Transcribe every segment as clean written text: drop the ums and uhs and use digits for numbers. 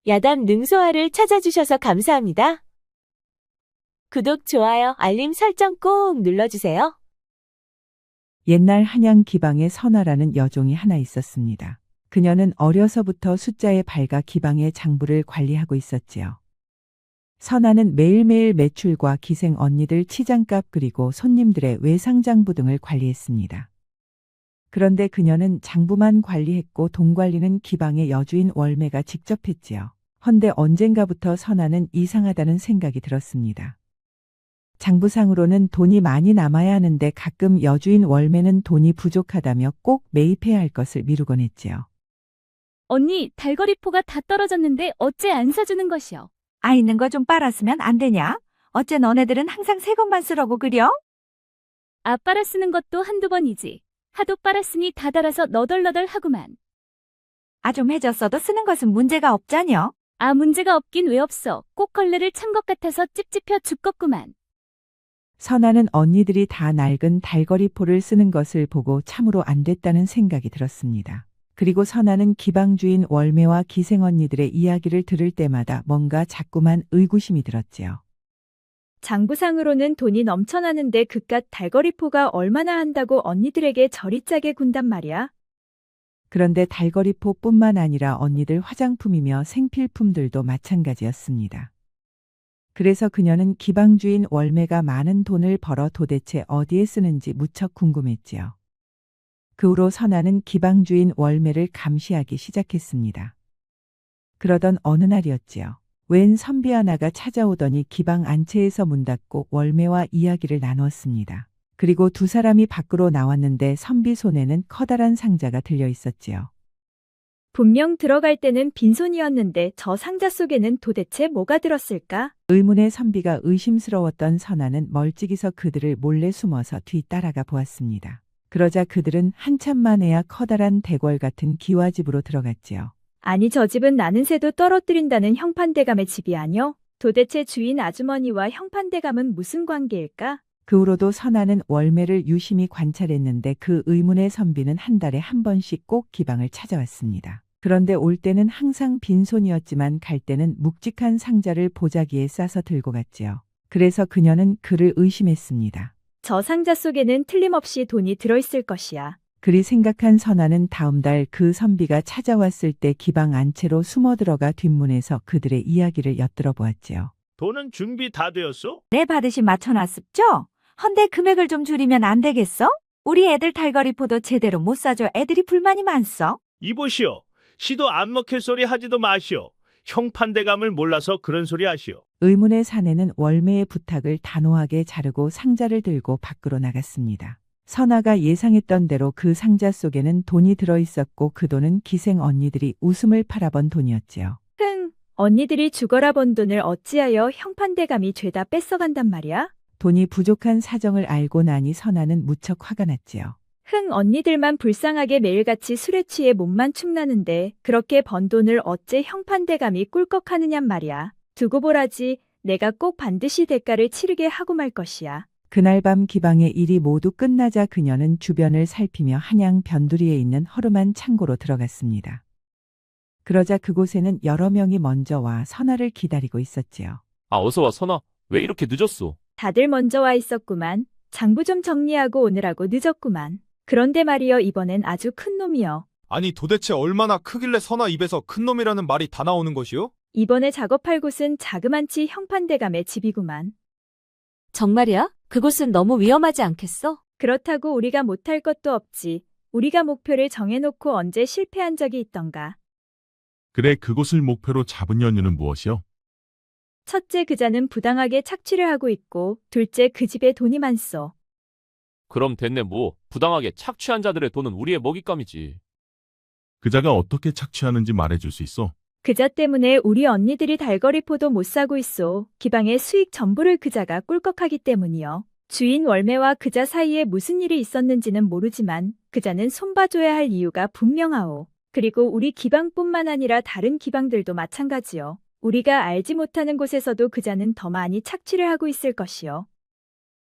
야담 능소화를 찾아주셔서 감사합니다. 구독, 좋아요, 알림 설정 꼭 눌러주세요. 옛날 한양 기방에 선아라는 여종이 하나 있었습니다. 그녀는 어려서부터 숫자에 밝아 기방의 장부를 관리하고 있었지요. 선아는 매일매일 매출과 기생 언니들 치장값 그리고 손님들의 외상장부 등을 관리했습니다. 그런데 그녀는 장부만 관리했고 돈 관리는 기방의 여주인 월매가 직접 했지요. 헌데 언젠가부터 선아는 이상하다는 생각이 들었습니다. 장부상으로는 돈이 많이 남아야 하는데 가끔 여주인 월매는 돈이 부족하다며 꼭 매입해야 할 것을 미루곤 했지요. 언니, 달거리포가 다 떨어졌는데 어째 안 사주는 것이여? 있는 거 좀 빨았으면 안 되냐? 어째 너네들은 항상 새 것만 쓰라고 그려? 빨아 쓰는 것도 한두 번이지. 하도 빨았으니 다 닳아서 너덜너덜하구만. 좀 해졌어도 쓰는 것은 문제가 없자녀? 문제가 없긴 왜 없어. 꼭 걸레를 찬 것 같아서 찝찝혀 죽겠구만. 선아는 언니들이 다 낡은 달거리포를 쓰는 것을 보고 참으로 안 됐다는 생각이 들었습니다. 그리고 선아는 기방주인 월매와 기생 언니들의 이야기를 들을 때마다 뭔가 자꾸만 의구심이 들었지요. 장부상으로는 돈이 넘쳐나는데 그깟 달거리포가 얼마나 한다고 언니들에게 저리 짜게 군단 말이야? 그런데 달거리포뿐만 아니라 언니들 화장품이며 생필품들도 마찬가지였습니다. 그래서 그녀는 기방주인 월매가 많은 돈을 벌어 도대체 어디에 쓰는지 무척 궁금했지요. 그 후로 선아는 기방주인 월매를 감시하기 시작했습니다. 그러던 어느 날이었지요. 웬 선비 하나가 찾아오더니 기방 안채에서 문 닫고 월매와 이야기를 나누었습니다. 그리고 두 사람이 밖으로 나왔는데 선비 손에는 커다란 상자가 들려 있었지요. 분명 들어갈 때는 빈손이었는데 저 상자 속에는 도대체 뭐가 들었을까? 의문의 선비가 의심스러웠던 선아는 멀찍이서 그들을 몰래 숨어서 뒤따라가 보았습니다. 그러자 그들은 한참 만에야 커다란 대궐 같은 기와집으로 들어갔지요. 아니 저 집은 나는 새도 떨어뜨린다는 형판대감의 집이 아니여? 도대체 주인 아주머니와 형판대감은 무슨 관계일까? 그 후로도 선아는 월매를 유심히 관찰했는데 그 의문의 선비는 한 달에 한 번씩 꼭 기방을 찾아왔습니다. 그런데 올 때는 항상 빈손이었지만 갈 때는 묵직한 상자를 보자기에 싸서 들고 갔지요. 그래서 그녀는 그를 의심했습니다. 저 상자 속에는 틀림없이 돈이 들어있을 것이야. 그리 생각한 선아는 다음 달 그 선비가 찾아왔을 때 기방 안채로 숨어 들어가 뒷문에서 그들의 이야기를 엿들어 보았지요. 돈은 준비 다 되었소? 내 받으시 맞춰놨습죠? 헌데 금액을 좀 줄이면 안 되겠어? 우리 애들 달거리포도 제대로 못 사줘 애들이 불만이 많소. 이보시오. 시도 안 먹힐 소리 하지도 마시오. 형판대감을 몰라서 그런 소리 하시오. 의문의 사내는 월매의 부탁을 단호하게 자르고 상자를 들고 밖으로 나갔습니다. 선아가 예상했던 대로 그 상자 속에는 돈이 들어있었고 그 돈은 기생 언니들이 웃음을 팔아번 돈이었지요. 언니들이 죽어라 번 돈을 어찌하여 형판대감이 죄다 뺏어간단 말이야? 돈이 부족한 사정을 알고 나니 선아는 무척 화가 났지요. 언니들만 불쌍하게 매일같이 술에 취해 몸만 축나는데 그렇게 번 돈을 어째 형판대감이 꿀꺽하느냔 말이야. 두고 보라지. 내가 꼭 반드시 대가를 치르게 하고 말 것이야. 그날 밤 기방의 일이 모두 끝나자 그녀는 주변을 살피며 한양 변두리에 있는 허름한 창고로 들어갔습니다. 그러자 그곳에는 여러 명이 먼저 와 선아를 기다리고 있었지요. 어서 와, 선아. 왜 이렇게 늦었소? 다들 먼저 와 있었구만. 장부 좀 정리하고 오느라고 늦었구만. 그런데 말이여 이번엔 아주 큰 놈이여. 아니 도대체 얼마나 크길래 선아 입에서 큰 놈이라는 말이 다 나오는 것이요? 이번에 작업할 곳은 자그만치 형판대감의 집이구만. 정말이야? 그곳은 너무 위험하지 않겠어? 그렇다고 우리가 못할 것도 없지. 우리가 목표를 정해놓고 언제 실패한 적이 있던가. 그래, 그곳을 목표로 잡은 연유는 무엇이요? 첫째 그자는 부당하게 착취를 하고 있고 둘째 그 집에 돈이 많소. 그럼 됐네 뭐. 부당하게 착취한 자들의 돈은 우리의 먹잇감이지. 그자가 어떻게 착취하는지 말해줄 수 있어? 그자 때문에 우리 언니들이 달거리포도 못 사고 있소. 기방의 수익 전부를 그자가 꿀꺽하기 때문이요. 주인 월매와 그자 사이에 무슨 일이 있었는지는 모르지만 그자는 손봐줘야 할 이유가 분명하오. 그리고 우리 기방뿐만 아니라 다른 기방들도 마찬가지요. 우리가 알지 못하는 곳에서도 그자는 더 많이 착취를 하고 있을 것이요.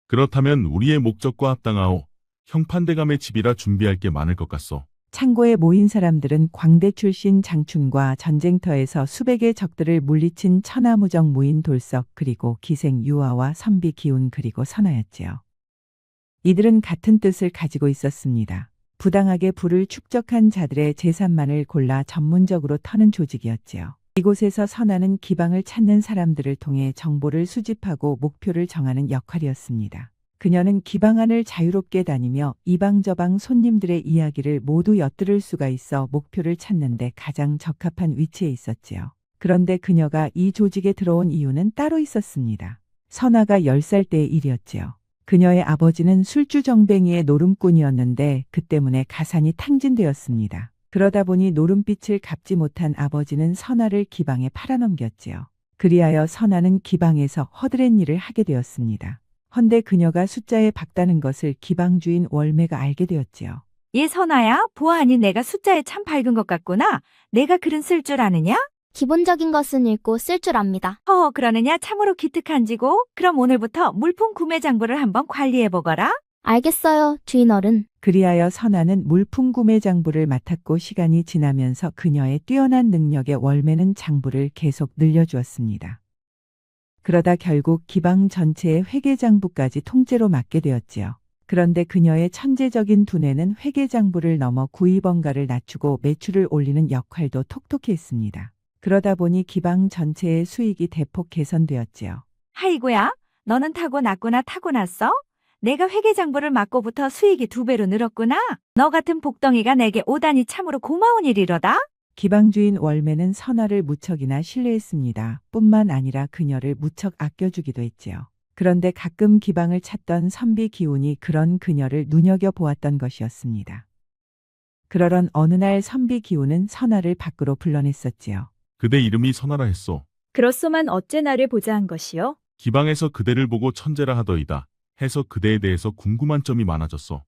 그렇다면 우리의 목적과 합당하오. 형판대감의 집이라 준비할 게 많을 것 같소. 창고에 모인 사람들은 광대 출신 장춘과 전쟁터에서 수백의 적들을 물리친 천하무적 무인 돌석 그리고 기생 유아와 선비 기운 그리고 선하였지요. 이들은 같은 뜻을 가지고 있었습니다. 부당하게 부를 축적한 자들의 재산만을 골라 전문적으로 터는 조직이었지요. 이곳에서 선하는 기방을 찾는 사람들을 통해 정보를 수집하고 목표를 정하는 역할이었습니다. 그녀는 기방 안을 자유롭게 다니며 이방저방 손님들의 이야기를 모두 엿들을 수가 있어 목표를 찾는데 가장 적합한 위치에 있었지요. 그런데 그녀가 이 조직에 들어온 이유는 따로 있었습니다. 선아가 10살 때의 일이었지요. 그녀의 아버지는 술주정뱅이의 노름꾼이었는데 그 때문에 가산이 탕진되었습니다. 그러다 보니 노름빛을 갚지 못한 아버지는 선아를 기방에 팔아넘겼지요. 그리하여 선아는 기방에서 허드렛 일을 하게 되었습니다. 헌데 그녀가 숫자에 박다는 것을 기방 주인 월매가 알게 되었지요. 얘 선아야, 보아하니 내가 숫자에 참 밝은 것 같구나. 내가 글은 쓸 줄 아느냐? 기본적인 것은 읽고 쓸 줄 압니다. 그러느냐 참으로 기특한지고. 그럼 오늘부터 물품 구매 장부를 한번 관리해보거라. 알겠어요, 주인 어른. 그리하여 선아는 물품 구매 장부를 맡았고 시간이 지나면서 그녀의 뛰어난 능력에 월매는 장부를 계속 늘려주었습니다. 그러다 결국 기방 전체의 회계장부까지 통째로 맡게 되었지요. 그런데 그녀의 천재적인 두뇌는 회계장부를 넘어 구입원가를 낮추고 매출을 올리는 역할도 톡톡히 했습니다. 그러다 보니 기방 전체의 수익이 대폭 개선되었지요. 아이고야, 너는 타고났구나 타고났어? 내가 회계장부를 맡고부터 수익이 2배로 늘었구나. 너 같은 복덩이가 내게 오다니 참으로 고마운 일이로다. 기방주인 월매는 선아를 무척이나 신뢰했습니다. 뿐만 아니라 그녀를 무척 아껴주기도 했지요. 그런데 가끔 기방을 찾던 선비 기운이 그런 그녀를 눈여겨보았던 것이었습니다. 그러던 어느 날 선비 기운은 선아를 밖으로 불러냈었지요. 그대 이름이 선하라 했소. 그렇소만 어째 나를 보자 한 것이요? 기방에서 그대를 보고 천재라 하더이다. 해서 그대에 대해서 궁금한 점이 많아졌소.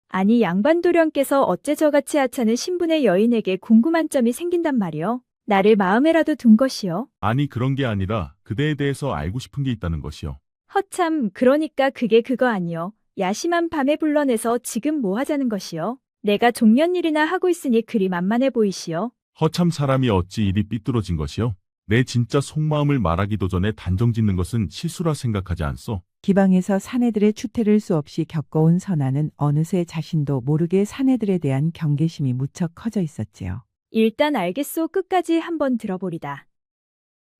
아니 양반도령께서 어째 저같이 하찮은 신분의 여인에게 궁금한 점이 생긴단 말이요? 나를 마음에라도 둔 것이요? 아니 그런 게 아니라 그대에 대해서 알고 싶은 게 있다는 것이요. 허참, 그러니까 그게 그거 아니요. 야심한 밤에 불러내서 지금 뭐 하자는 것이요? 내가 종년일이나 하고 있으니 그리 만만해 보이시요? 허참 사람이 어찌 일이 삐뚤어진 것이요. 내 진짜 속마음을 말하기도 전에 단정짓는 것은 실수라 생각하지 않소. 기방에서 사내들의 추태를 수없이 겪어온 선아는 어느새 자신도 모르게 사내들에 대한 경계심이 무척 커져 있었지요. 일단 알겠소. 끝까지 한번 들어보리다.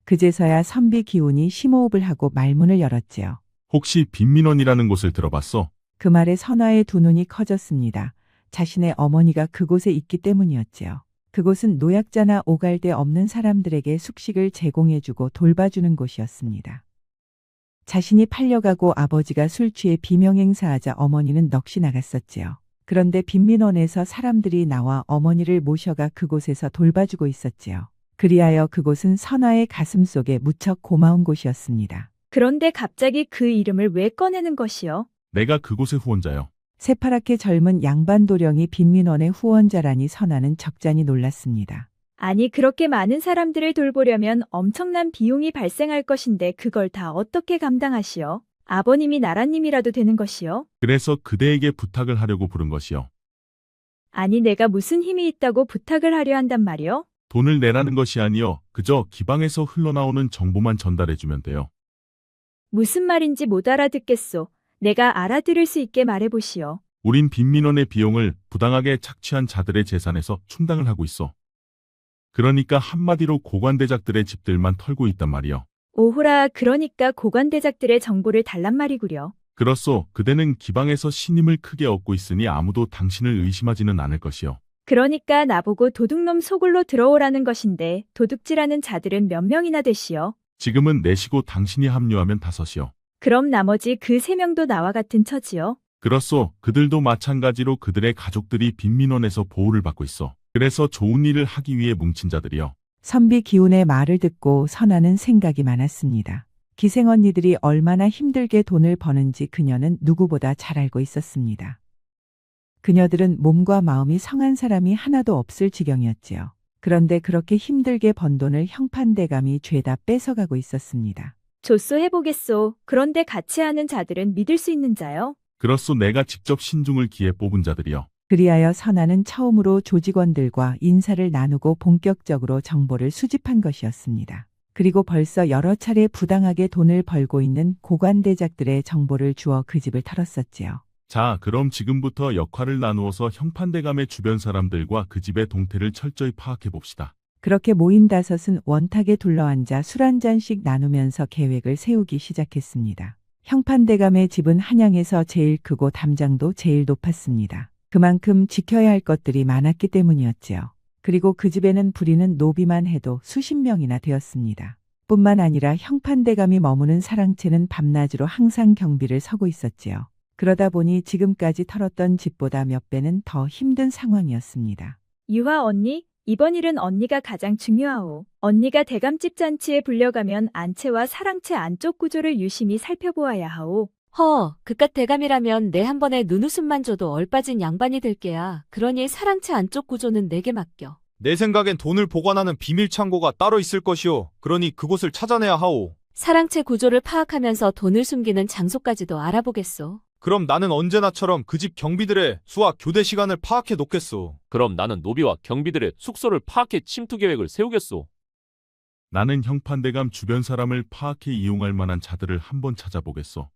그제서야 선비 기운이 심호흡을 하고 말문을 열었지요. 혹시 빈민원이라는 곳을 들어봤소? 그 말에 선아의 두 눈이 커졌습니다. 자신의 어머니가 그곳에 있기 때문이었지요. 그곳은 노약자나 오갈데 없는 사람들에게 숙식을 제공해주고 돌봐주는 곳이었습니다. 자신이 팔려가고 아버지가 술 취해 비명행사하자 어머니는 넋이 나갔었지요. 그런데 빈민원에서 사람들이 나와 어머니를 모셔가 그곳에서 돌봐주고 있었지요. 그리하여 그곳은 선아의 가슴 속에 무척 고마운 곳이었습니다. 그런데 갑자기 그 이름을 왜 꺼내는 것이요? 내가 그곳의 후원자요. 새파랗게 젊은 양반도령이 빈민원의 후원자라니 선아는 적잖이 놀랐습니다. 아니 그렇게 많은 사람들을 돌보려면 엄청난 비용이 발생할 것인데 그걸 다 어떻게 감당하시오? 아버님이 나라님이라도 되는 것이요? 그래서 그대에게 부탁을 하려고 부른 것이요. 아니 내가 무슨 힘이 있다고 부탁을 하려 한단 말이요? 돈을 내라는 것이 아니요. 그저 기방에서 흘러나오는 정보만 전달해주면 돼요. 무슨 말인지 못 알아듣겠소. 내가 알아들을 수 있게 말해보시오. 우린 빈민원의 비용을 부당하게 착취한 자들의 재산에서 충당을 하고 있어. 그러니까 한마디로 고관대작들의 집들만 털고 있단 말이요. 오호라, 그러니까 고관대작들의 정보를 달란 말이구려. 그렇소. 그대는 기방에서 신임을 크게 얻고 있으니 아무도 당신을 의심하지는 않을 것이요. 그러니까 나보고 도둑놈 소굴로 들어오라는 것인데 도둑질하는 자들은 몇 명이나 되시오? 지금은 넷이고 당신이 합류하면 5이요. 그럼 나머지 그 3명도 나와 같은 처지요? 그렇소. 그들도 마찬가지로 그들의 가족들이 빈민원에서 보호를 받고 있어. 그래서 좋은 일을 하기 위해 뭉친 자들이요. 선비 기운의 말을 듣고 선아는 생각이 많았습니다. 기생 언니들이 얼마나 힘들게 돈을 버는지 그녀는 누구보다 잘 알고 있었습니다. 그녀들은 몸과 마음이 성한 사람이 하나도 없을 지경이었지요. 그런데 그렇게 힘들게 번 돈을 형판대감이 죄다 뺏어가고 있었습니다. 조소 해보겠소. 그런데 같이 하는 자들은 믿을 수 있는 자요? 그렇소. 내가 직접 신중을 기해 뽑은 자들이요. 그리하여 선아는 처음으로 조직원들과 인사를 나누고 본격적으로 정보를 수집한 것이었습니다. 그리고 벌써 여러 차례 부당하게 돈을 벌고 있는 고관대작들의 정보를 주어 그 집을 털었었지요. 자, 그럼 지금부터 역할을 나누어서 형판대감의 주변 사람들과 그 집의 동태를 철저히 파악해 봅시다. 그렇게 모인 다섯은 원탁에 둘러앉아 술 한 잔씩 나누면서 계획을 세우기 시작했습니다. 형판대감의 집은 한양에서 제일 크고 담장도 제일 높았습니다. 그만큼 지켜야 할 것들이 많았기 때문이었지요. 그리고 그 집에는 부리는 노비만 해도 수십 명이나 되었습니다. 뿐만 아니라 형판대감이 머무는 사랑채는 밤낮으로 항상 경비를 서고 있었지요. 그러다 보니 지금까지 털었던 집보다 몇 배는 더 힘든 상황이었습니다. 유화 언니, 이번 일은 언니가 가장 중요하오. 언니가 대감집 잔치에 불려가면 안채와 사랑채 안쪽 구조를 유심히 살펴보아야 하오. 그깟 대감이라면 내 한 번에 눈웃음만 줘도 얼빠진 양반이 될 게야. 그러니 사랑채 안쪽 구조는 내게 맡겨. 내 생각엔 돈을 보관하는 비밀 창고가 따로 있을 것이오. 그러니 그곳을 찾아내야 하오. 사랑채 구조를 파악하면서 돈을 숨기는 장소까지도 알아보겠소. 그럼 나는 언제나처럼 그 집 경비들의 수와 교대 시간을 파악해 놓겠소. 그럼 나는 노비와 경비들의 숙소를 파악해 침투 계획을 세우겠소. 나는 형판대감 주변 사람을 파악해 이용할 만한 자들을 한번 찾아보겠소.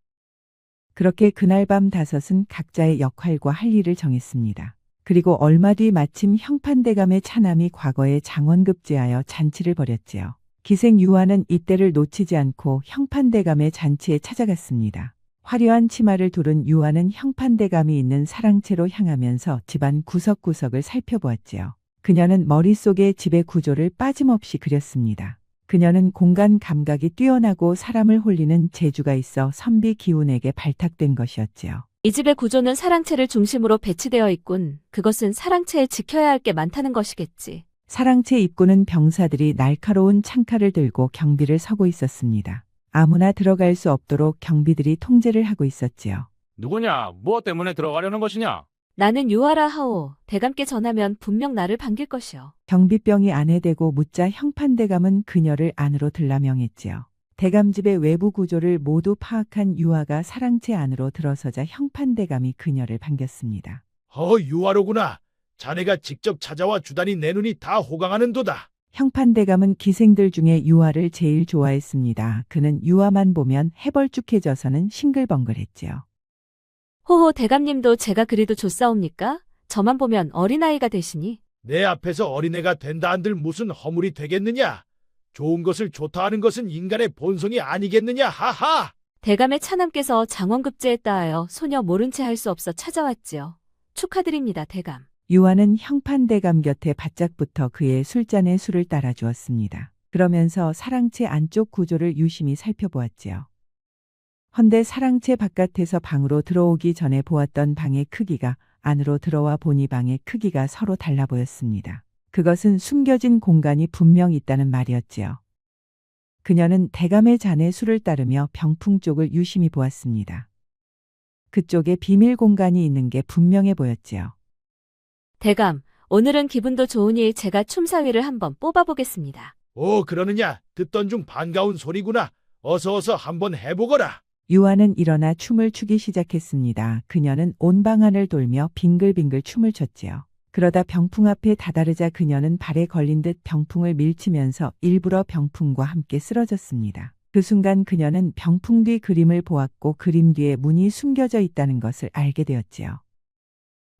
그렇게 그날 밤 다섯은 각자의 역할과 할 일을 정했습니다. 그리고 얼마 뒤 마침 형판대감의 차남이 과거에 장원급제하여 잔치를 벌였지요. 기생 유아는 이때를 놓치지 않고 형판대감의 잔치에 찾아갔습니다. 화려한 치마를 두른 유아는 형판대감이 있는 사랑채로 향하면서 집안 구석구석을 살펴보았지요. 그녀는 머릿속에 집의 구조를 빠짐없이 그렸습니다. 그녀는 공간 감각이 뛰어나고 사람을 홀리는 재주가 있어 선비 기운에게 발탁된 것이었지요. 이 집의 구조는 사랑채를 중심으로 배치되어 있군. 그것은 사랑채에 지켜야 할 게 많다는 것이겠지. 사랑채 입구는 병사들이 날카로운 창칼을 들고 경비를 서고 있었습니다. 아무나 들어갈 수 없도록 경비들이 통제를 하고 있었지요. 누구냐? 무엇 때문에 들어가려는 것이냐? 나는 유아라 하오. 대감께 전하면 분명 나를 반길 것이오. 경비병이 안에 대고 묻자 형판대감은 그녀를 안으로 들라 명했지요. 대감집의 외부 구조를 모두 파악한 유아가 사랑채 안으로 들어서자 형판대감이 그녀를 반겼습니다. 유아로구나. 자네가 직접 찾아와 주다니 내 눈이 다 호강하는도다. 형판대감은 기생들 중에 유아를 제일 좋아했습니다. 그는 유아만 보면 해벌쭉해져서는 싱글벙글했지요. 호호 대감님도 제가 그리도 좋사옵니까? 저만 보면 어린아이가 되시니. 내 앞에서 어린애가 된다 한들 무슨 허물이 되겠느냐? 좋은 것을 좋다 하는 것은 인간의 본성이 아니겠느냐? 하하! 대감의 차남께서 장원급제했다 하여 소녀 모른 채 할 수 없어 찾아왔지요. 축하드립니다, 대감. 유아는 형판대감 곁에 바짝 붙어 그의 술잔에 술을 따라주었습니다. 그러면서 사랑채 안쪽 구조를 유심히 살펴보았지요. 헌데 사랑채 바깥에서 방으로 들어오기 전에 보았던 방의 크기가 안으로 들어와 보니 방의 크기가 서로 달라 보였습니다. 그것은 숨겨진 공간이 분명 있다는 말이었지요. 그녀는 대감의 잔에 술을 따르며 병풍 쪽을 유심히 보았습니다. 그쪽에 비밀 공간이 있는 게 분명해 보였지요. 대감, 오늘은 기분도 좋으니 제가 춤사위를 한번 뽑아보겠습니다. 그러느냐? 듣던 중 반가운 소리구나. 어서 한번 해보거라. 유아는 일어나 춤을 추기 시작했습니다. 그녀는 온 방 안을 돌며 빙글빙글 춤을 췄지요. 그러다 병풍 앞에 다다르자 그녀는 발에 걸린 듯 병풍을 밀치면서 일부러 병풍과 함께 쓰러졌습니다. 그 순간 그녀는 병풍 뒤 그림을 보았고 그림 뒤에 문이 숨겨져 있다는 것을 알게 되었지요.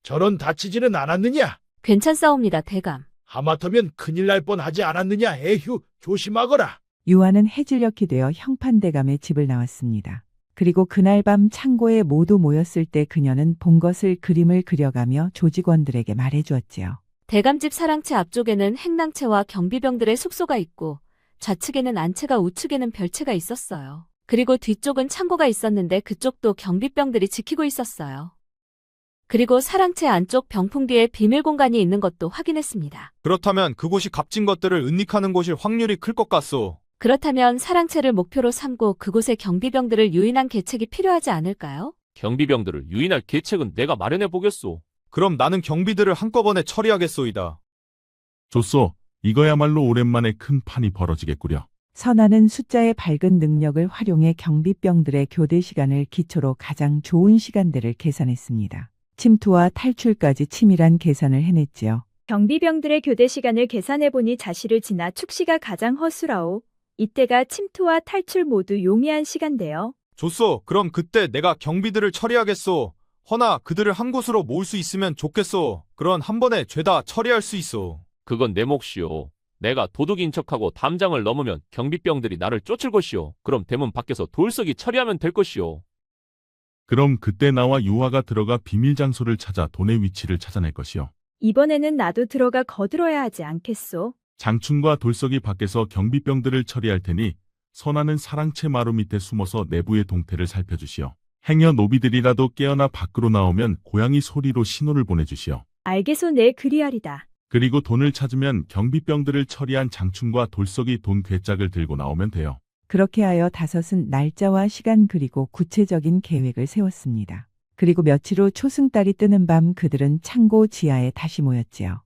저런 다치지는 않았느냐? 괜찮사옵니다, 대감. 하마터면 큰일 날 뻔하지 않았느냐? 에휴, 조심하거라. 유아는 해질녘이 되어 형판대감의 집을 나왔습니다. 그리고 그날 밤 창고에 모두 모였을 때 그녀는 본 것을 그림을 그려가며 조직원들에게 말해주었지요. 대감집 사랑채 앞쪽에는 행랑채와 경비병들의 숙소가 있고 좌측에는 안채가 우측에는 별채가 있었어요. 그리고 뒤쪽은 창고가 있었는데 그쪽도 경비병들이 지키고 있었어요. 그리고 사랑채 안쪽 병풍 뒤에 비밀 공간이 있는 것도 확인했습니다. 그렇다면 그곳이 값진 것들을 은닉하는 곳일 확률이 클 것 같소. 그렇다면 사랑채를 목표로 삼고 그곳에 경비병들을 유인한 계책이 필요하지 않을까요? 경비병들을 유인할 계책은 내가 마련해 보겠소. 그럼 나는 경비들을 한꺼번에 처리하겠소이다. 좋소. 이거야말로 오랜만에 큰 판이 벌어지겠구려. 선아는 숫자의 밝은 능력을 활용해 경비병들의 교대 시간을 기초로 가장 좋은 시간대를 계산했습니다. 침투와 탈출까지 치밀한 계산을 해냈지요. 경비병들의 교대 시간을 계산해보니 자시를 지나 축시가 가장 허술하오. 이때가 침투와 탈출 모두 용이한 시간대요. 좋소. 그럼 그때 내가 경비들을 처리하겠소. 허나 그들을 한 곳으로 모을 수 있으면 좋겠소. 그런 한 번에 죄다 처리할 수 있소. 그건 내 몫이오. 내가 도둑인 척하고 담장을 넘으면 경비병들이 나를 쫓을 것이오. 그럼 대문 밖에서 돌석이 처리하면 될 것이오. 그럼 그때 나와 유화가 들어가 비밀 장소를 찾아 돈의 위치를 찾아낼 것이요. 이번에는 나도 들어가 거들어야 하지 않겠소? 장춘과 돌석이 밖에서 경비병들을 처리할 테니 선아는 사랑채 마루 밑에 숨어서 내부의 동태를 살펴주시오. 행여 노비들이라도 깨어나 밖으로 나오면 고양이 소리로 신호를 보내주시오. 알겠소. 내 그리하리다. 그리고 돈을 찾으면 경비병들을 처리한 장춘과 돌석이 돈 괴짝을 들고 나오면 돼요. 그렇게 하여 다섯은 날짜와 시간 그리고 구체적인 계획을 세웠습니다. 그리고 며칠 후 초승달이 뜨는 밤 그들은 창고 지하에 다시 모였지요.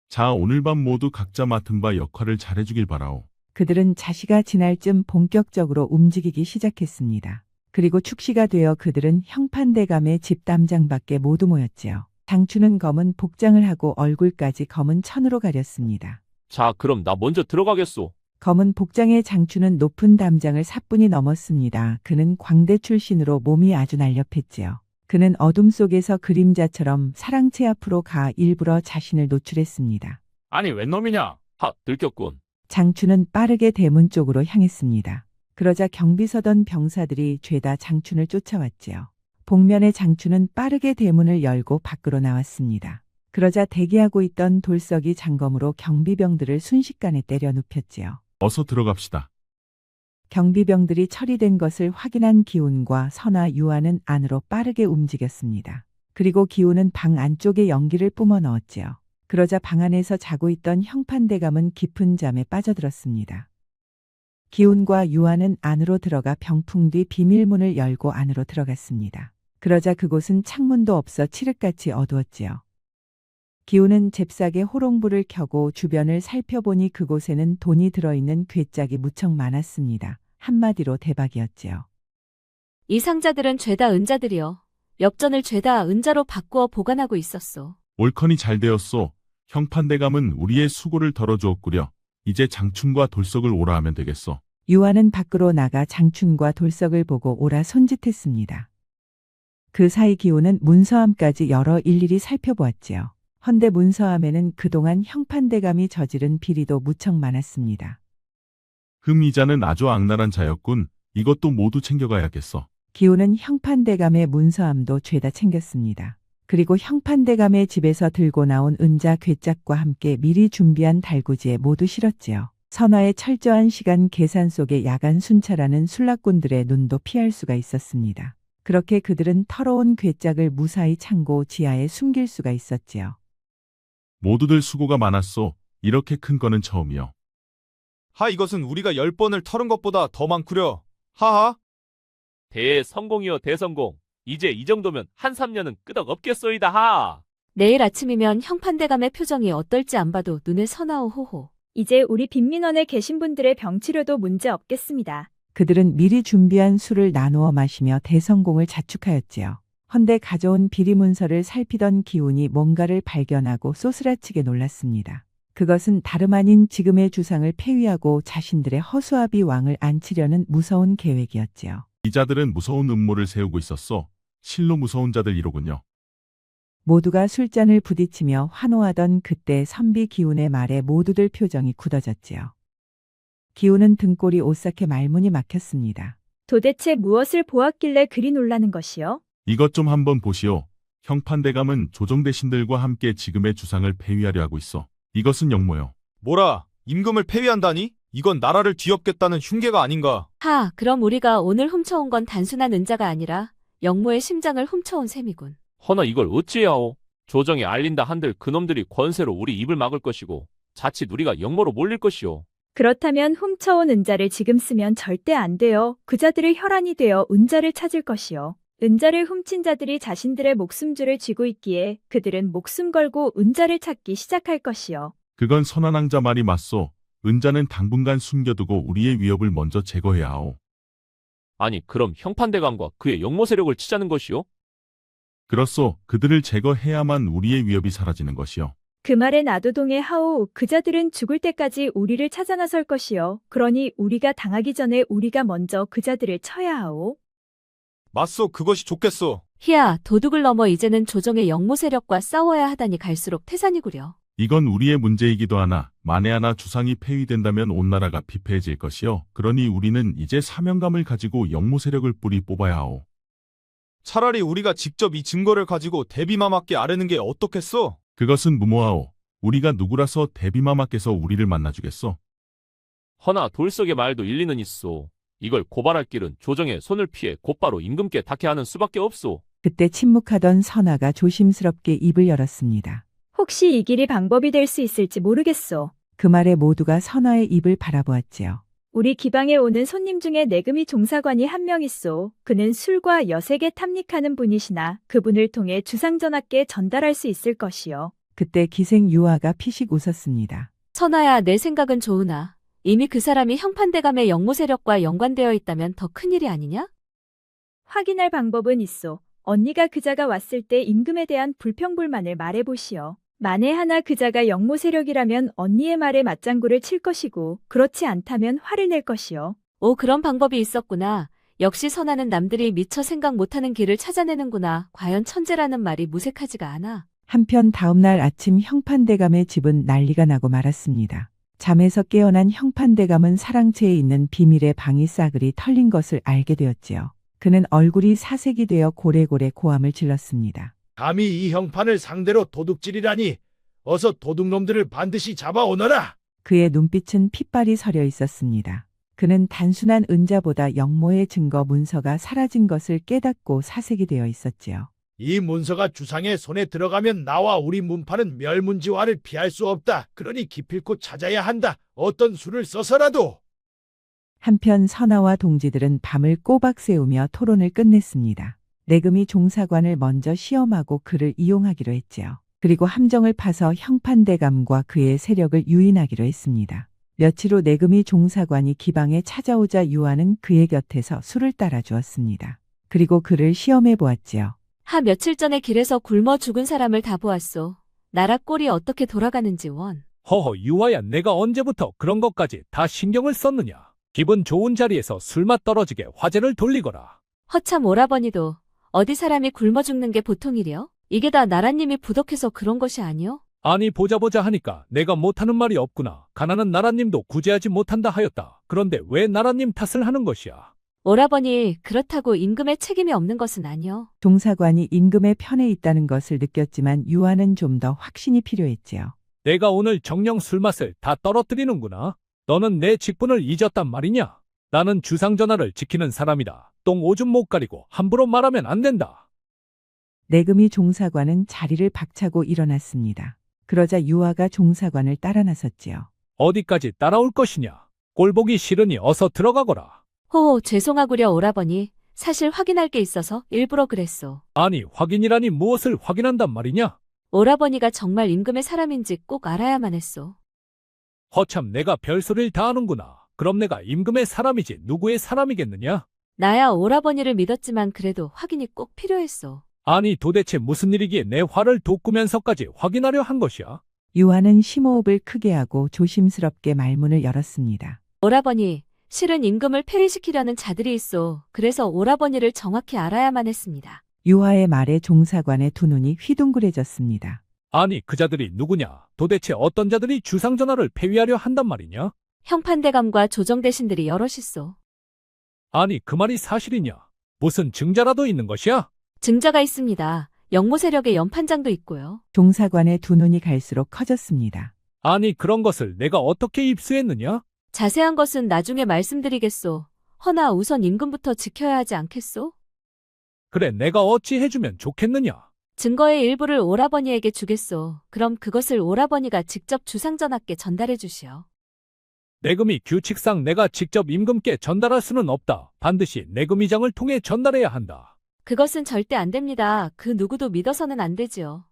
자, 오늘 밤 모두 각자 맡은 바 역할을 잘해주길 바라오. 그들은 자시가 지날 쯤 본격적으로 움직이기 시작했습니다. 그리고 축시가 되어 그들은 형판대감의 집 담장 밖에 모두 모였지요. 장춘은 검은 복장을 하고 얼굴까지 검은 천으로 가렸습니다. 자, 그럼 나 먼저 들어가겠소. 검은 복장의 장춘은 높은 담장을 사뿐히 넘었습니다. 그는 광대 출신으로 몸이 아주 날렵했지요. 그는 어둠 속에서 그림자처럼 사랑채 앞으로 가 일부러 자신을 노출했습니다. 아니, 웬 놈이냐? 하, 들켰군. 장춘은 빠르게 대문 쪽으로 향했습니다. 그러자 경비 서던 병사들이 죄다 장춘을 쫓아왔지요. 복면의 장춘은 빠르게 대문을 열고 밖으로 나왔습니다. 그러자 대기하고 있던 돌석이 장검으로 경비병들을 순식간에 때려 눕혔지요. 어서 들어갑시다. 경비병들이 처리된 것을 확인한 기훈과 선아 유아는 안으로 빠르게 움직였습니다. 그리고 기훈은 방 안쪽에 연기를 뿜어 넣었지요. 그러자 방 안에서 자고 있던 형판대감은 깊은 잠에 빠져들었습니다. 기훈과 유아는 안으로 들어가 병풍 뒤 비밀문을 열고 안으로 들어갔습니다. 그러자 그곳은 창문도 없어 칠흑같이 어두웠지요. 기훈은 잽싸게 호롱불을 켜고 주변을 살펴보니 그곳에는 돈이 들어있는 괴짝이 무척 많았습니다. 한마디로 대박이었지요. 이 상자들은 죄다 은자들이여. 엽전을 죄다 은자로 바꾸어 보관하고 있었소. 옳거니 잘 되었소. 형판대감은 우리의 수고를 덜어주었구려. 이제 장춘과 돌석을 오라 하면 되겠소. 유아는 밖으로 나가 장춘과 돌석을 보고 오라 손짓했습니다. 그 사이 기훈은 문서함까지 열어 일일이 살펴보았지요. 헌데 문서함에는 그동안 형판대감이 저지른 비리도 무척 많았습니다. 흠이자는 아주 악랄한 자였군. 이것도 모두 챙겨가야겠어. 기훈은 형판대감의 문서함도 죄다 챙겼습니다. 그리고 형판대감의 집에서 들고 나온 은자 괴짝과 함께 미리 준비한 달구지에 모두 실었지요. 선화의 철저한 시간 계산 속에 야간 순찰하는 술락꾼들의 눈도 피할 수가 있었습니다. 그렇게 그들은 더러운 괴짝을 무사히 창고 지하에 숨길 수가 있었지요. 모두들 수고가 많았소. 이렇게 큰 거는 처음이요. 하, 이것은 우리가 10번을 털은 것보다 더 많구려. 하하. 대성공이여 대성공. 이제 이 정도면 한 3년은 끄덕없겠소이다 하. 내일 아침이면 형판대감의 표정이 어떨지 안 봐도 눈에 선하오 호호. 이제 우리 빈민원에 계신 분들의 병치료도 문제 없겠습니다. 그들은 미리 준비한 술을 나누어 마시며 대성공을 자축하였지요. 헌데 가져온 비리문서를 살피던 기훈이 뭔가를 발견하고 쏘스라치게 놀랐습니다. 그것은 다름 아닌 지금의 주상을 폐위하고 자신들의 허수아비 왕을 안치려는 무서운 계획이었지요. 이 자들은 무서운 음모를 세우고 있었소. 실로 무서운 자들 이로군요. 모두가 술잔을 부딪히며 환호하던 그때 선비 기훈의 말에 모두들 표정이 굳어졌지요. 기훈은 등골이 오싹해 말문이 막혔습니다. 도대체 무엇을 보았길래 그리 놀라는 것이요? 이것 좀 한번 보시오. 형판대감은 조정대신들과 함께 지금의 주상을 폐위하려 하고 있어. 이것은 역모요. 뭐라, 임금을 폐위한다니? 이건 나라를 뒤엎겠다는 흉계가 아닌가. 하, 그럼 우리가 오늘 훔쳐온 건 단순한 은자가 아니라 영모의 심장을 훔쳐온 셈이군. 허나 이걸 어찌하오? 조정에 알린다 한들 그놈들이 권세로 우리 입을 막을 것이고 자칫 우리가 역모로 몰릴 것이오. 그렇다면 훔쳐온 은자를 지금 쓰면 절대 안 돼요. 그자들의 혈안이 되어 은자를 찾을 것이요. 은자를 훔친 자들이 자신들의 목숨줄을 쥐고 있기에 그들은 목숨 걸고 은자를 찾기 시작할 것이요. 그건 선한왕자 말이 맞소. 은자는 당분간 숨겨두고 우리의 위협을 먼저 제거해야 하오. 아니, 그럼 형판대감과 그의 역모 세력을 치자는 것이오? 그렇소. 그들을 제거해야만 우리의 위협이 사라지는 것이요. 그 말에 나도 동의하오. 그자들은 죽을 때까지 우리를 찾아 나설 것이요. 그러니 우리가 당하기 전에 우리가 먼저 그자들을 쳐야 하오. 맞소. 그것이 좋겠소. 희야, 도둑을 넘어 이제는 조정의 영모 세력과 싸워야 하다니 갈수록 태산이구려. 이건 우리의 문제이기도 하나 만에 하나 주상이 폐위된다면 온 나라가 피폐해질 것이요. 그러니 우리는 이제 사명감을 가지고 영모 세력을 뿌리 뽑아야 하오. 차라리 우리가 직접 이 증거를 가지고 대비마마께 아뢰는 게 어떻겠소? 그것은 무모하오. 우리가 누구라서 대비마마께서 우리를 만나주겠소. 허나 돌석의 말도 일리는 있소. 이걸 고발할 길은 조정의 손을 피해 곧바로 임금께 닿게 하는 수밖에 없소. 그때 침묵하던 선아가 조심스럽게 입을 열었습니다. 혹시 이 길이 방법이 될 수 있을지 모르겠소. 그 말에 모두가 선아의 입을 바라보았지요. 우리 기방에 오는 손님 중에 내금이 종사관이 한 명 있소. 그는 술과 여색에 탐닉하는 분이시나 그분을 통해 주상전하께 전달할 수 있을 것이요. 그때 기생 유아가 피식 웃었습니다. 선아야, 내 생각은 좋으나 이미 그 사람이 형판대감의 영모 세력과 연관되어 있다면 더 큰일이 아니냐? 확인할 방법은 있소. 언니가 그자가 왔을 때 임금에 대한 불평불만을 말해보시오. 만에 하나 그자가 영모 세력이라면 언니의 말에 맞장구를 칠 것이고 그렇지 않다면 화를 낼 것이요. 오, 그런 방법이 있었구나. 역시 선아는 남들이 미처 생각 못하는 길을 찾아내는구나. 과연 천재라는 말이 무색하지가 않아. 한편 다음날 아침 형판대감의 집은 난리가 나고 말았습니다. 잠에서 깨어난 형판대감은 사랑채에 있는 비밀의 방이 싸그리 털린 것을 알게 되었지요. 그는 얼굴이 사색이 되어 고래고래 고함을 질렀습니다. 감히 이 형판을 상대로 도둑질이라니. 어서 도둑놈들을 반드시 잡아오너라. 그의 눈빛은 핏발이 서려 있었습니다. 그는 단순한 은자보다 영모의 증거 문서가 사라진 것을 깨닫고 사색이 되어 있었지요. 이 문서가 주상의 손에 들어가면 나와 우리 문파는 멸문지화를 피할 수 없다. 그러니 기필코 찾아야 한다. 어떤 수를 써서라도. 한편 선아와 동지들은 밤을 꼬박 새우며 토론을 끝냈습니다. 내금이 종사관을 먼저 시험하고 그를 이용하기로 했지요. 그리고 함정을 파서 형판대감과 그의 세력을 유인하기로 했습니다. 며칠 후 내금이 종사관이 기방에 찾아오자 유아는 그의 곁에서 술을 따라 주었습니다. 그리고 그를 시험해 보았지요. 하, 며칠 전에 길에서 굶어 죽은 사람을 다 보았소. 나라 꼴이 어떻게 돌아가는지 원. 허허, 유아야, 내가 언제부터 그런 것까지 다 신경을 썼느냐. 기분 좋은 자리에서 술맛 떨어지게 화제를 돌리거라. 허참 오라버니도 어디 사람이 굶어 죽는 게 보통 일이요? 이게 다 나라님이 부덕해서 그런 것이 아니요? 아니, 보자 하니까 내가 못하는 말이 없구나. 가난한 나라님도 구제하지 못한다 하였다. 그런데 왜 나라님 탓을 하는 것이야? 오라버니, 그렇다고 임금의 책임이 없는 것은 아니요. 종사관이 임금의 편에 있다는 것을 느꼈지만 유아는 좀 더 확신이 필요했지요. 내가 오늘 정령 술맛을 다 떨어뜨리는구나. 너는 내 직분을 잊었단 말이냐? 나는 주상전하를 지키는 사람이다. 똥 오줌 못 가리고 함부로 말하면 안 된다. 내금이 종사관은 자리를 박차고 일어났습니다. 그러자 유아가 종사관을 따라 나섰지요. 어디까지 따라올 것이냐? 꼴보기 싫으니 어서 들어가거라. 호호, 죄송하구려 오라버니. 사실 확인할 게 있어서 일부러 그랬소. 아니, 확인이라니 무엇을 확인한단 말이냐? 오라버니가 정말 임금의 사람인지 꼭 알아야만 했소. 허참, 내가 별소리를 다 하는구나. 그럼 내가 임금의 사람이지 누구의 사람이겠느냐? 나야 오라버니를 믿었지만 그래도 확인이 꼭 필요했소. 아니, 도대체 무슨 일이기에 내 화를 돋구면서까지 확인하려 한 것이야? 유아는 심호흡을 크게 하고 조심스럽게 말문을 열었습니다. 오라버니, 실은 임금을 폐위시키려는 자들이 있소. 그래서 오라버니를 정확히 알아야만 했습니다. 유아의 말에 종사관의 두 눈이 휘둥그레졌습니다. 아니, 그 자들이 누구냐? 도대체 어떤 자들이 주상전하를 폐위하려 한단 말이냐? 형판대감과 조정대신들이 여럿이소. 아니, 그 말이 사실이냐? 무슨 증자라도 있는 것이야? 증자가 있습니다. 영모 세력의 연판장도 있고요. 종사관의 두 눈이 갈수록 커졌습니다. 아니, 그런 것을 내가 어떻게 입수했느냐? 자세한 것은 나중에 말씀드리겠소. 허나 우선 임금부터 지켜야 하지 않겠소? 그래, 내가 어찌 해주면 좋겠느냐? 증거의 일부를 오라버니에게 주겠소. 그럼 그것을 오라버니가 직접 주상전하께 전달해 주시오. 내금이 규칙상 내가 직접 임금께 전달할 수는 없다. 반드시 내금의장을 통해 전달해야 한다. 그것은 절대 안 됩니다. 그 누구도 믿어서는 안 되지요.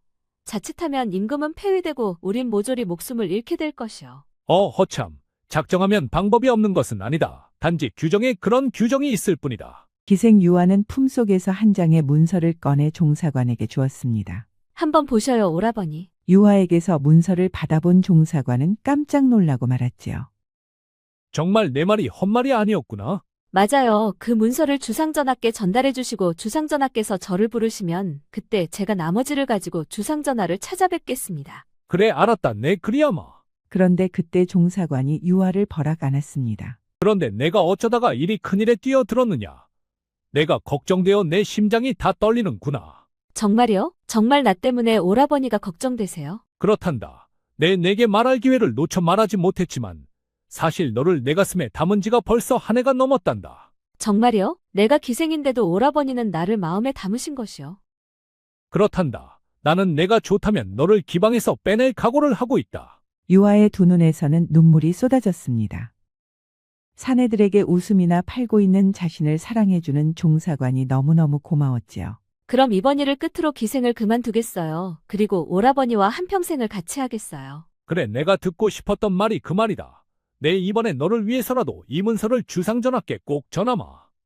자칫하면 임금은 폐위되고 우린 모조리 목숨을 잃게 될 것이요. 허참. 작정하면 방법이 없는 것은 아니다. 단지 규정에 그런 규정이 있을 뿐이다. 기생 유아는 품속에서 한 장의 문서를 꺼내 종사관에게 주었습니다. 한번 보셔요, 오라버니. 유아에게서 문서를 받아본 종사관은 깜짝 놀라고 말았지요. 정말 내 말이 헛말이 아니었구나. 맞아요. 그 문서를 주상전하께 전달해 주시고 주상전하께서 저를 부르시면 그때 제가 나머지를 가지고 주상전하를 찾아뵙겠습니다. 그래 알았다 내 그리야마. 그런데 그때 종사관이 유아를 버락 안았습니다. 그런데 내가 어쩌다가 이리 큰일에 뛰어들었느냐. 내가 걱정되어 내 심장이 다 떨리는구나. 정말요? 정말 나 때문에 오라버니가 걱정되세요? 그렇단다. 내게 말할 기회를 놓쳐 말하지 못했지만 사실 너를 내 가슴에 담은 지가 벌써 한 해가 넘었단다. 정말요? 내가 기생인데도 오라버니는 나를 마음에 담으신 것이요. 그렇단다. 나는 내가 좋다면 너를 기방에서 빼낼 각오를 하고 있다. 유아의 두 눈에서는 눈물이 쏟아졌습니다. 사내들에게 웃음이나 팔고 있는 자신을 사랑해주는 종사관이 너무너무 고마웠지요. 그럼 이번 일을 끝으로 기생을 그만두겠어요. 그리고 오라버니와 한평생을 같이 하겠어요. 그래 내가 듣고 싶었던 말이 그 말이다. 내 이번에 너를 위해서라도 이 문서를 주상전하께 꼭 전하마.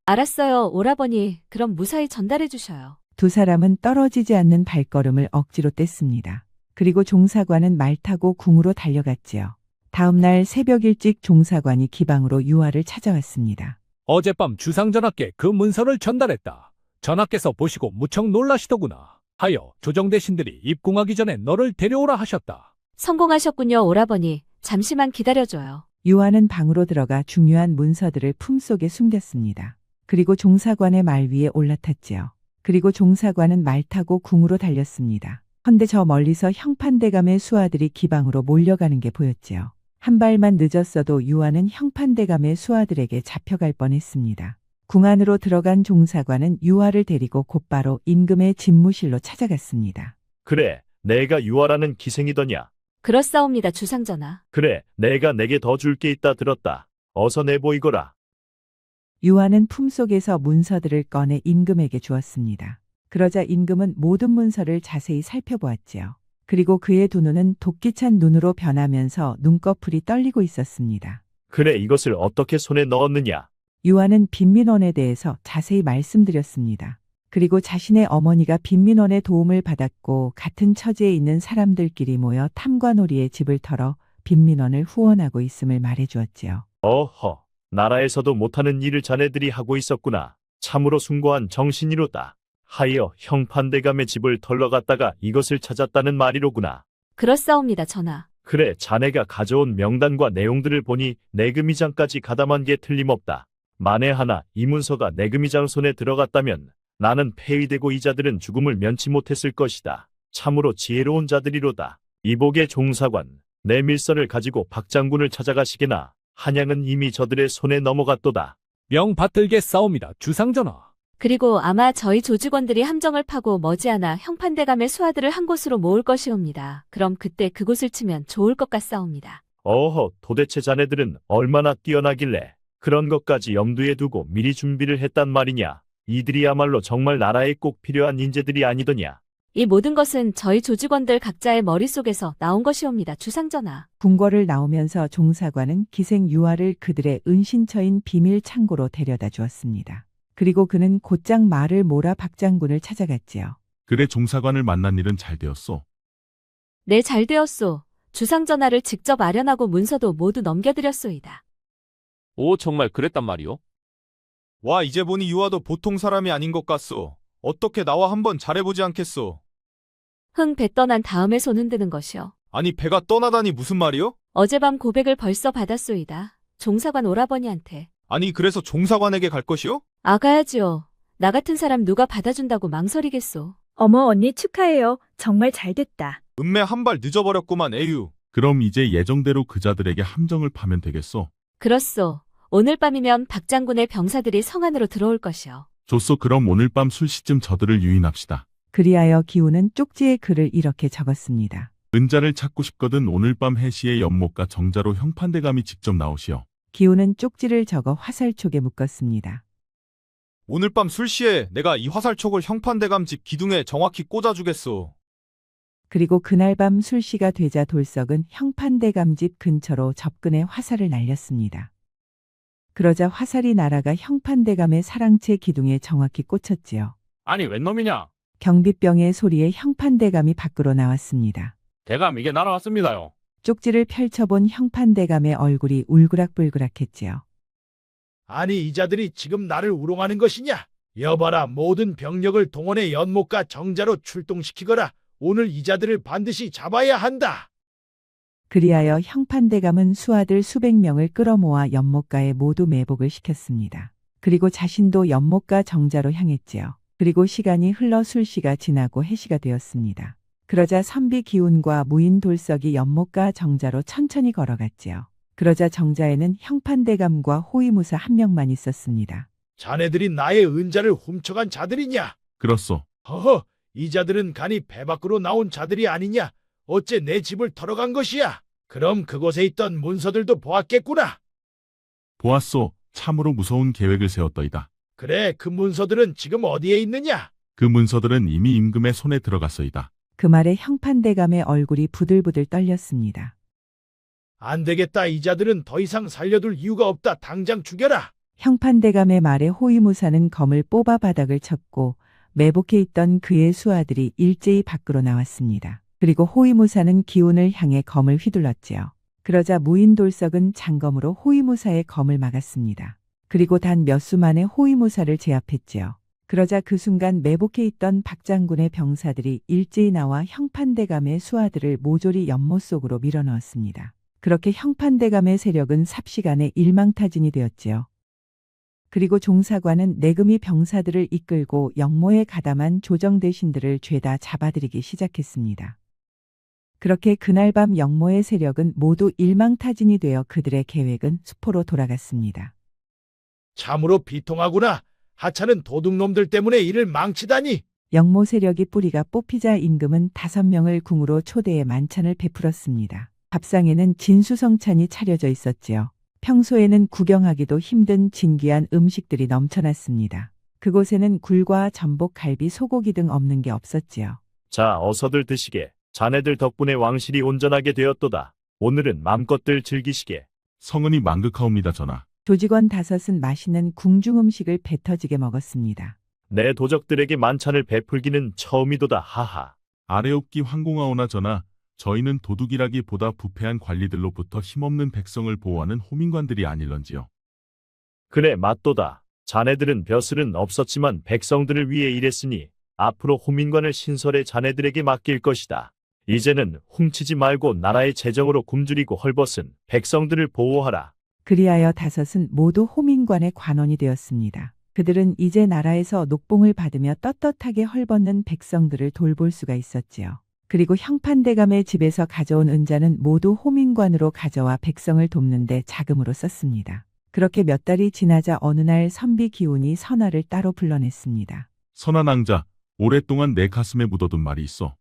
알았어요, 오라버니. 그럼 무사히 전달해 주셔요. 두 사람은 떨어지지 않는 발걸음을 억지로 뗐습니다. 그리고 종사관은 말 타고 궁으로 달려갔지요. 다음 날 새벽 일찍 종사관이 기방으로 유아를 찾아왔습니다. 어젯밤 주상전하께 그 문서를 전달했다. 전하께서 보시고 무척 놀라시더구나. 하여 조정대신들이 입궁하기 전에 너를 데려오라 하셨다. 성공하셨군요, 오라버니. 잠시만 기다려줘요. 유아는 방으로 들어가 중요한 문서들을 품속에 숨겼습니다. 그리고 종사관의 말 위에 올라탔지요. 그리고 종사관은 말 타고 궁으로 달렸습니다. 헌데 저 멀리서 형판대감의 수하들이 기방으로 몰려가는 게 보였지요. 한 발만 늦었어도 유아는 형판대감의 수하들에게 잡혀갈 뻔했습니다. 궁 안으로 들어간 종사관은 유아를 데리고 곧바로 임금의 집무실로 찾아갔습니다. 그래, 내가 유아라는 기생이더냐. 그렇사옵니다, 주상전하. 그래, 내가 내게 더 줄 게 있다 들었다. 어서 내보이거라. 유아는 품속에서 문서들을 꺼내 임금에게 주었습니다. 그러자 임금은 모든 문서를 자세히 살펴보았지요. 그리고 그의 두 눈은 도끼찬 눈으로 변하면서 눈꺼풀이 떨리고 있었습니다. 그래, 이것을 어떻게 손에 넣었느냐. 유아는 빈민원에 대해서 자세히 말씀드렸습니다. 그리고 자신의 어머니가 빈민원의 도움을 받았고 같은 처지에 있는 사람들끼리 모여 탐관오리의 집을 털어 빈민원을 후원하고 있음을 말해주었지요. 어허, 나라에서도 못하는 일을 자네들이 하고 있었구나. 참으로 숭고한 정신이로다. 하여 형판대감의 집을 털러 갔다가 이것을 찾았다는 말이로구나. 그렇사옵니다, 전하. 그래, 자네가 가져온 명단과 내용들을 보니 내금이장까지 가담한 게 틀림없다. 만에 하나 이 문서가 내금이장 손에 들어갔다면 나는 폐위되고 이자들은 죽음을 면치 못했을 것이다. 참으로 지혜로운 자들이로다. 이복의 종사관, 내 밀서를 가지고 박장군을 찾아가시게나. 한양은 이미 저들의 손에 넘어갔도다. 명받들게 싸웁니다, 주상전하. 그리고 아마 저희 조직원들이 함정을 파고 머지않아 형판대감의 수하들을 한 곳으로 모을 것이옵니다. 그럼 그때 그곳을 치면 좋을 것 같사옵니다. 어허, 도대체 자네들은 얼마나 뛰어나길래 그런 것까지 염두에 두고 미리 준비를 했단 말이냐. 이들이야말로 정말 나라에 꼭 필요한 인재들이 아니더냐. 이 모든 것은 저희 조직원들 각자의 머릿속에서 나온 것이옵니다, 주상전하. 궁궐을 나오면서 종사관은 기생 유아를 그들의 은신처인 비밀 창고로 데려다 주었습니다. 그리고 그는 곧장 말을 몰아 박장군을 찾아갔지요. 그래 종사관을 만난 일은 잘 되었소. 네, 잘 되었소. 주상전하를 직접 아련하고 문서도 모두 넘겨드렸소이다. 오 정말 그랬단 말이오? 와, 이제 보니 유아도 보통 사람이 아닌 것 같소. 어떻게 나와 한번 잘해보지 않겠소? 배 떠난 다음에 손 흔드는 것이요. 아니, 배가 떠나다니 무슨 말이요? 어젯밤 고백을 벌써 받았소이다. 종사관 오라버니한테. 아니, 그래서 종사관에게 갈 것이요? 가야지요. 나 같은 사람 누가 받아준다고 망설이겠소. 어머 언니 축하해요. 정말 잘 됐다. 은매 한 발 늦어버렸구만, 에휴. 그럼 이제 예정대로 그자들에게 함정을 파면 되겠소. 그렇소. 오늘 밤이면 박장군의 병사들이 성 안으로 들어올 것이요. 좋소. 그럼 오늘 밤 술시쯤 저들을 유인합시다. 그리하여 기우는 쪽지에 글을 이렇게 적었습니다. 은자를 찾고 싶거든 오늘 밤 해시의 연못과 정자로 형판대감이 직접 나오시오. 기우는 쪽지를 적어 화살촉에 묶었습니다. 오늘 밤 술시에 내가 이 화살촉을 형판대감 집 기둥에 정확히 꽂아주겠소. 그리고 그날 밤 술시가 되자 돌석은 형판대감 집 근처로 접근해 화살을 날렸습니다. 그러자 화살이 날아가 형판대감의 사랑채 기둥에 정확히 꽂혔지요. 아니 웬 놈이냐? 경비병의 소리에 형판대감이 밖으로 나왔습니다. 대감 이게 날아왔습니다요. 쪽지를 펼쳐본 형판대감의 얼굴이 울그락불그락했지요. 아니 이자들이 지금 나를 우롱하는 것이냐? 여봐라 모든 병력을 동원해 연못과 정자로 출동시키거라. 오늘 이자들을 반드시 잡아야 한다. 그리하여 형판대감은 수하들 수백 명을 끌어모아 연못가에 모두 매복을 시켰습니다. 그리고 자신도 연못가 정자로 향했지요. 그리고 시간이 흘러 술시가 지나고 해시가 되었습니다. 그러자 선비 기운과 무인 돌석이 연못가 정자로 천천히 걸어갔지요. 그러자 정자에는 형판대감과 호위무사 한 명만 있었습니다. 자네들이 나의 은자를 훔쳐간 자들이냐? 그렇소. 허허, 이 자들은 간이 배 밖으로 나온 자들이 아니냐? 어째 내 집을 털어간 것이야? 그럼 그곳에 있던 문서들도 보았겠구나. 보았소. 참으로 무서운 계획을 세웠더이다. 그래, 그 문서들은 지금 어디에 있느냐? 그 문서들은 이미 임금의 손에 들어갔소이다. 그 말에 형판대감의 얼굴이 부들부들 떨렸습니다. 안 되겠다. 이 자들은 더 이상 살려둘 이유가 없다. 당장 죽여라. 형판대감의 말에 호위무사는 검을 뽑아 바닥을 쳤고 매복해 있던 그의 수하들이 일제히 밖으로 나왔습니다. 그리고 호위무사는 기운을 향해 검을 휘둘렀지요. 그러자 무인돌석은 장검으로 호위무사의 검을 막았습니다. 그리고 단 몇 수 만에 호위무사를 제압했지요. 그러자 그 순간 매복해 있던 박장군의 병사들이 일제히 나와 형판대감의 수하들을 모조리 연못 속으로 밀어넣었습니다. 그렇게 형판대감의 세력은 삽시간에 일망타진이 되었지요. 그리고 종사관은 내금이 병사들을 이끌고 영모에 가담한 조정대신들을 죄다 잡아들이기 시작했습니다. 그렇게 그날 밤 영모의 세력은 모두 일망타진이 되어 그들의 계획은 수포로 돌아갔습니다. 참으로 비통하구나. 하찮은 도둑놈들 때문에 일을 망치다니. 영모 세력이 뿌리가 뽑히자 임금은 5명을 궁으로 초대해 만찬을 베풀었습니다. 밥상에는 진수성찬이 차려져 있었지요. 평소에는 구경하기도 힘든 진귀한 음식들이 넘쳐났습니다. 그곳에는 굴과 전복, 갈비, 소고기 등 없는 게 없었지요. 자, 어서들 드시게. 자네들 덕분에 왕실이 온전하게 되었도다. 오늘은 맘껏들 즐기시게. 성은이 만극하옵니다, 전하. 조직원 5은 맛있는 궁중 음식을 배 터지게 먹었습니다. 내 도적들에게 만찬을 베풀기는 처음이도다. 하하. 아래옵기 황공하오나 전하, 저희는 도둑이라기보다 부패한 관리들로부터 힘없는 백성을 보호하는 호민관들이 아닐런지요. 그래, 맞도다. 자네들은 벼슬은 없었지만 백성들을 위해 일했으니 앞으로 호민관을 신설해 자네들에게 맡길 것이다. 이제는 훔치지 말고 나라의 재정으로 굶주리고 헐벗은 백성들을 보호하라. 그리하여 5은 모두 호민관의 관원이 되었습니다. 그들은 이제 나라에서 녹봉을 받으며 떳떳하게 헐벗는 백성들을 돌볼 수가 있었지요. 그리고 형판대감의 집에서 가져온 은자는 모두 호민관으로 가져와 백성을 돕는데 자금으로 썼습니다. 그렇게 몇 달이 지나자 어느 날 선비 기운이 선아를 따로 불러냈습니다. 선아 낭자, 오랫동안 내 가슴에 묻어둔 말이 있어.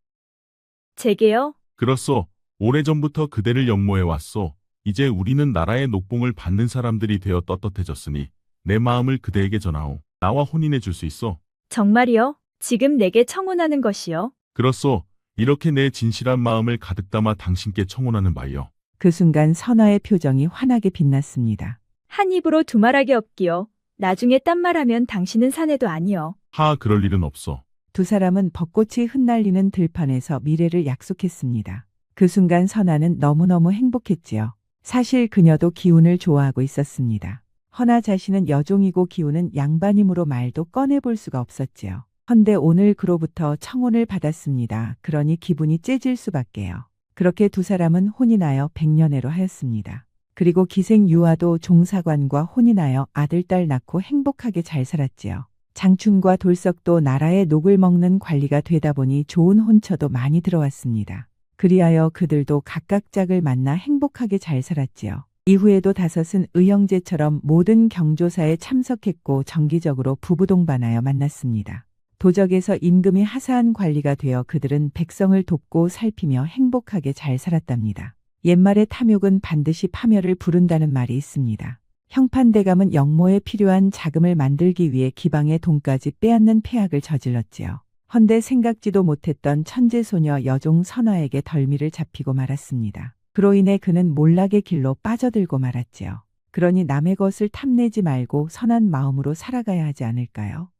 제게요? 그렇소. 오래전부터 그대를 연모해 왔소. 이제 우리는 나라의 녹봉을 받는 사람들이 되어 떳떳해졌으니 내 마음을 그대에게 전하오. 나와 혼인해 줄 수 있어. 정말이요? 지금 내게 청혼하는 것이요? 그렇소. 이렇게 내 진실한 마음을 가득 담아 당신께 청혼하는 바이요. 그 순간 선아의 표정이 환하게 빛났습니다. 한 입으로 두말하기 없기요. 나중에 딴 말하면 당신은 사내도 아니요. 하, 그럴 일은 없어. 2 사람은 벚꽃이 흩날리는 들판에서 미래를 약속했습니다. 그 순간 선아는 너무너무 행복했지요. 사실 그녀도 기운을 좋아하고 있었습니다. 허나 자신은 여종이고 기운은 양반이므로 말도 꺼내볼 수가 없었지요. 헌데 오늘 그로부터 청혼을 받았습니다. 그러니 기분이 째질 수밖에요. 그렇게 2 사람은 혼인하여 백년해로 하였습니다. 그리고 기생 유아도 종사관과 혼인하여 아들, 딸 낳고 행복하게 잘 살았지요. 장춘과 돌석도 나라의 녹을 먹는 관리가 되다 보니 좋은 혼처도 많이 들어왔습니다. 그리하여 그들도 각각 짝을 만나 행복하게 잘 살았지요. 이후에도 5은 의형제처럼 모든 경조사에 참석했고 정기적으로 부부동반하여 만났습니다. 도적에서 임금이 하사한 관리가 되어 그들은 백성을 돕고 살피며 행복하게 잘 살았답니다. 옛말에 탐욕은 반드시 파멸을 부른다는 말이 있습니다. 형판대감은 영모에 필요한 자금을 만들기 위해 기방의 돈까지 빼앗는 폐악을 저질렀지요. 헌데 생각지도 못했던 천재소녀 여종 선화에게 덜미를 잡히고 말았습니다. 그로 인해 그는 몰락의 길로 빠져들고 말았지요. 그러니 남의 것을 탐내지 말고 선한 마음으로 살아가야 하지 않을까요?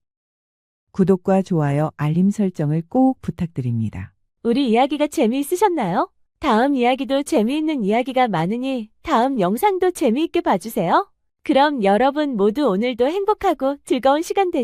구독과 좋아요, 알림 설정을 꼭 부탁드립니다. 우리 이야기가 재미있으셨나요? 다음 이야기도 재미있는 이야기가 많으니 다음 영상도 재미있게 봐주세요. 그럼 여러분 모두 오늘도 행복하고 즐거운 시간 되세요.